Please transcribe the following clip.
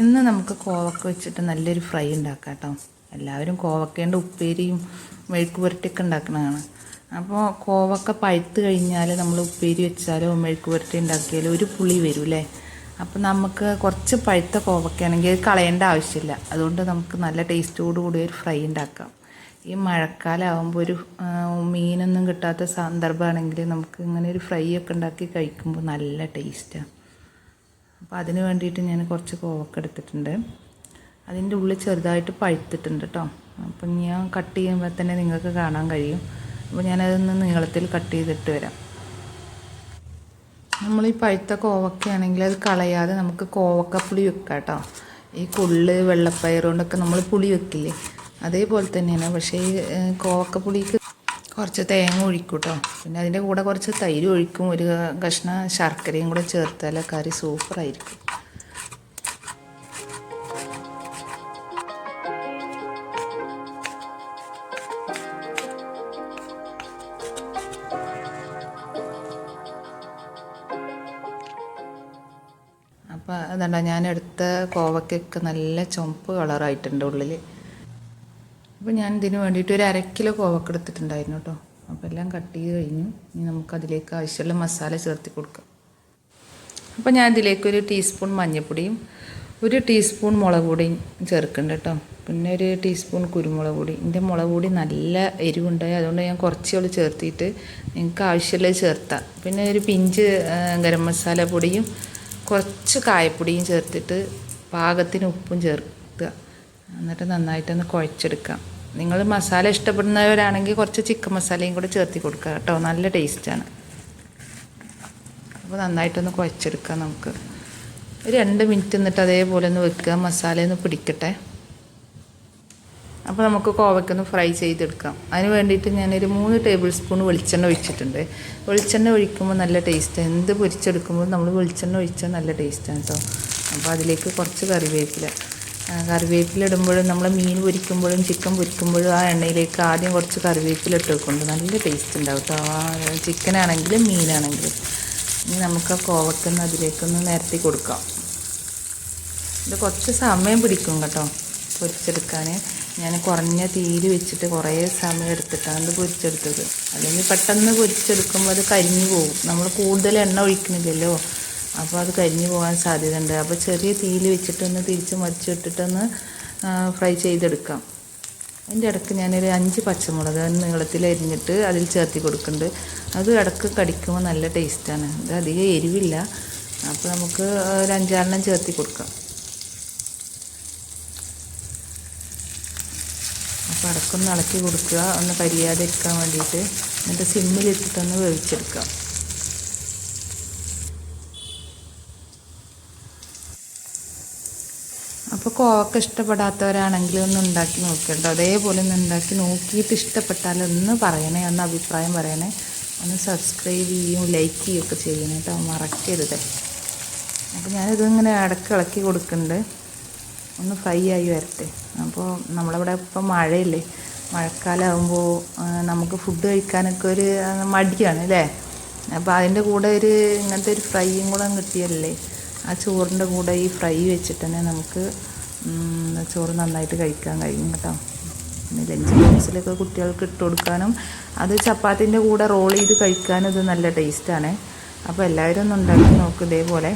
ഇന്ന് നമുക്ക് കോവക്ക വെച്ചിട്ട് നല്ലൊരു ഫ്രൈ ഉണ്ടാക്കാം കേട്ടോ. എല്ലാവരും കോവക്കേൻ്റെ ഉപ്പേരിയും മെഴുക്ക് പുരട്ടിയൊക്കെ ഉണ്ടാക്കുന്നതാണ്. അപ്പോൾ കോവക്ക പഴുത്ത് കഴിഞ്ഞാൽ നമ്മൾ ഉപ്പേരി വെച്ചാലോ മെഴുക്ക് പുരട്ടി ഉണ്ടാക്കിയാലോ ഒരു പുളി വരും അല്ലേ. അപ്പോൾ നമുക്ക് കുറച്ച് പഴുത്ത കോവക്കയാണെങ്കിൽ അത് കളയേണ്ട ആവശ്യമില്ല. അതുകൊണ്ട് നമുക്ക് നല്ല ടേസ്റ്റോടു കൂടി ഒരു ഫ്രൈ ഉണ്ടാക്കാം. ഈ മഴക്കാലമാകുമ്പോൾ ഒരു മീനൊന്നും കിട്ടാത്ത സന്ദർഭമാണെങ്കിൽ നമുക്ക് ഇങ്ങനെ ഒരു ഫ്രൈ ഒക്കെ ഉണ്ടാക്കി കഴിക്കുമ്പോൾ നല്ല ടേസ്റ്റാണ്. അപ്പോൾ അതിന് വേണ്ടിയിട്ട് ഞാൻ കുറച്ച് കോവക്ക എടുത്തിട്ടുണ്ട്. അതിൻ്റെ ഉള്ളിൽ ചെറുതായിട്ട് പഴുത്തിട്ടുണ്ട് കേട്ടോ. അപ്പം ഞാൻ കട്ട് ചെയ്യുമ്പോൾ തന്നെ നിങ്ങൾക്ക് കാണാൻ കഴിയും. അപ്പോൾ ഞാനതൊന്ന് നീളത്തിൽ കട്ട് ചെയ്തിട്ട് വരാം. നമ്മൾ ഈ പഴുത്ത കോവക്കയാണെങ്കിൽ അത് കളയാതെ നമുക്ക് കോവക്കപ്പുളി വെക്കാം കേട്ടോ. ഈ കൊള്ള് വെള്ളപ്പയർ കൊണ്ടൊക്കെ നമ്മൾ പുളി വെക്കില്ലേ, അതേപോലെ തന്നെയാണ്. പക്ഷേ ഈ കോവക്കപ്പുളിക്ക് കുറച്ച് തേങ്ങ ഒഴിക്കും കേട്ടോ. പിന്നെ അതിൻ്റെ കൂടെ കുറച്ച് തൈര് ഒഴിക്കും. ഒരു കഷ്ണം ശർക്കരയും കൂടെ ചേർത്താൽ കറി സൂപ്പറായിരിക്കും. അപ്പോൾ അതുകൊണ്ടാ ഞാനെടുത്ത കോവക്കൊക്കെ നല്ല ചുവപ്പ് കളറായിട്ടുണ്ട് ഉള്ളിൽ. അപ്പോൾ ഞാൻ ഇതിന് വേണ്ടിയിട്ട് ഒരു 1/2 കിലോ കോവക്ക എടുത്തിട്ടുണ്ടായിരുന്നു കേട്ടോ. അപ്പോൾ എല്ലാം കട്ട് ചെയ്ത് കഴിഞ്ഞു. ഇനി നമുക്കതിലേക്ക് ആവശ്യമുള്ള മസാല ചേർത്ത് കൊടുക്കാം. അപ്പോൾ ഞാൻ ഇതിലേക്ക് 1 ടീസ്പൂൺ മഞ്ഞൾപ്പൊടിയും 1 ടീസ്പൂൺ മുളക് പൊടിയും ചേർക്കുന്നുണ്ട് കേട്ടോ. പിന്നെ 1 ടീസ്പൂൺ കുരുമുളക് പൊടി. എൻ്റെ മുളക് പൊടി നല്ല എരിവുണ്ടായി, അതുകൊണ്ട് ഞാൻ കുറച്ചുകൂടി ചേർത്തിട്ട് നിങ്ങൾക്ക് ആവശ്യമുള്ളത് ചേർത്താം. പിന്നെ ഒരു പിഞ്ച് ഗരം മസാല പൊടിയും കുറച്ച് കായപ്പൊടിയും ചേർത്തിട്ട് പാകത്തിന് ഉപ്പും ചേർക്കുക. എന്നിട്ട് നന്നായിട്ടൊന്ന് കുഴച്ചെടുക്കാം. നിങ്ങൾ മസാല ഇഷ്ടപ്പെടുന്നവരാണെങ്കിൽ കുറച്ച് ചിക്കൻ മസാലയും കൂടെ ചേർത്തി കൊടുക്കുക കേട്ടോ. നല്ല ടേസ്റ്റാണ്. അപ്പോൾ നന്നായിട്ടൊന്ന് കുഴച്ചെടുക്കാം നമുക്ക്. ഒരു 2 മിനിറ്റ് എന്നിട്ട് അതേപോലെ ഒന്ന് വെക്കുക, മസാലയൊന്ന് പിടിക്കട്ടെ. അപ്പോൾ നമുക്ക് കോവയ്ക്കൊന്ന് ഫ്രൈ ചെയ്തെടുക്കാം. അതിന് വേണ്ടിയിട്ട് ഞാനൊരു 3 ടേബിൾ സ്പൂൺ വെളിച്ചെണ്ണ ഒഴിച്ചിട്ടുണ്ട്. വെളിച്ചെണ്ണ ഒഴിക്കുമ്പോൾ നല്ല ടേസ്റ്റ്. എന്ത് പൊരിച്ചെടുക്കുമ്പോൾ നമ്മൾ വെളിച്ചെണ്ണ ഒഴിച്ചാൽ നല്ല ടേസ്റ്റാണ് കേട്ടോ. അപ്പോൾ അതിലേക്ക് കുറച്ച് കറിവേപ്പില ഇടുമ്പോഴും നമ്മൾ മീൻ പൊരിക്കുമ്പോഴും ചിക്കൻ പൊരിക്കുമ്പോഴും ആ എണ്ണയിലേക്ക് ആദ്യം കുറച്ച് കറിവേപ്പില ഇട്ട് വെക്കുന്നുണ്ട്. നല്ല ടേസ്റ്റ് ഉണ്ടാവും കേട്ടോ. ചിക്കനാണെങ്കിലും മീനാണെങ്കിലും. ഇനി നമുക്ക് ആ കോവയ്ക്കൊന്ന് അതിലേക്കൊന്ന് നിരത്തി കൊടുക്കാം. ഇത് കുറച്ച് സമയം പിടിക്കും കേട്ടോ പൊരിച്ചെടുക്കാൻ. ഞാൻ കുറഞ്ഞ തീയിൽ വെച്ചിട്ട് കുറേ സമയം എടുത്തിട്ടാണ് ഇത് പൊരിച്ചെടുത്തത്. അല്ലെങ്കിൽ പെട്ടെന്ന് പൊരിച്ചെടുക്കുമ്പോൾ അത് കരിഞ്ഞു പോകും. നമ്മൾ കൂടുതൽ എണ്ണ ഒഴിക്കുന്നില്ലല്ലോ, അപ്പോൾ അത് കരിഞ്ഞു പോകാൻ സാധ്യതയുണ്ട്. അപ്പോൾ ചെറിയ തീയിൽ വെച്ചിട്ടൊന്ന് തിരിച്ച് മറിച്ചിട്ടിട്ടൊന്ന് ഫ്രൈ ചെയ്തെടുക്കാം. അതിൻ്റെ ഇടയ്ക്ക് ഞാനൊരു 5 പച്ചമുളക് നീളത്തിൽ അരിഞ്ഞിട്ട് അതിൽ ചേർത്തി കൊടുക്കുന്നുണ്ട്. അത് ഇടയ്ക്ക് കടിക്കുമ്പോൾ നല്ല ടേസ്റ്റാണ്. ഇത് അധികം എരിവില്ല. അപ്പോൾ നമുക്ക് ഒരു 5-6 ചേർത്തി കൊടുക്കാം. അപ്പോൾ ഇടയ്ക്കൊന്ന് ഇളക്കി കൊടുക്കുക, ഒന്ന് കരിയാതെ ഇരിക്കാൻ വേണ്ടിയിട്ട്. എന്നിട്ട് സിമ്മിലിട്ടിട്ടൊന്ന് വേവിച്ചെടുക്കാം. അപ്പോൾ കോവക്ക ഇഷ്ടപ്പെടാത്തവരാണെങ്കിൽ ഒന്ന് ഉണ്ടാക്കി നോക്കട്ടോ. അതേപോലെ ഒന്ന് ഉണ്ടാക്കി നോക്കിയിട്ട് ഇഷ്ടപ്പെട്ടാൽ ഒന്ന് പറയണേ, ഒന്ന് അഭിപ്രായം പറയണേ. ഒന്ന് സബ്സ്ക്രൈബ് ചെയ്യും ലൈക്ക് ചെയ്യുകയൊക്കെ ചെയ്യണേ കേട്ടോ, മറക്കരുത്. അപ്പോൾ ഞാനിതിങ്ങനെ ഇടയ്ക്ക് ഇളക്കി കൊടുക്കുന്നുണ്ട്, ഒന്ന് ഫ്രൈ ആയി വരട്ടെ. അപ്പോൾ നമ്മളിവിടെ ഇപ്പം മഴയില്ലേ, മഴക്കാലമാകുമ്പോൾ നമുക്ക് ഫുഡ് കഴിക്കാനൊക്കെ ഒരു മടിയാണ് അല്ലേ. അപ്പോൾ അതിൻ്റെ കൂടെ ഇങ്ങനത്തെ ഒരു ഫ്രൈയും കൂടെ കിട്ടിയല്ലേ, ആ ചോറിൻ്റെ കൂടെ ഈ ഫ്രൈ വെച്ചിട്ട് തന്നെ നമുക്ക് ചോറ് നന്നായിട്ട് കഴിക്കാൻ കഴിയും കേട്ടോ. പിന്നെ ലഞ്ച് ബോക്സിലൊക്കെ കുട്ടികൾക്ക് ഇട്ട് കൊടുക്കാനും അത് ചപ്പാത്തിൻ്റെ കൂടെ റോൾ ചെയ്ത് കഴിക്കാനും ഇത് നല്ല ടേസ്റ്റാണ്. അപ്പോൾ എല്ലാവരും ഒന്ന് ഉണ്ടാക്കി നോക്കും ഇതേപോലെ.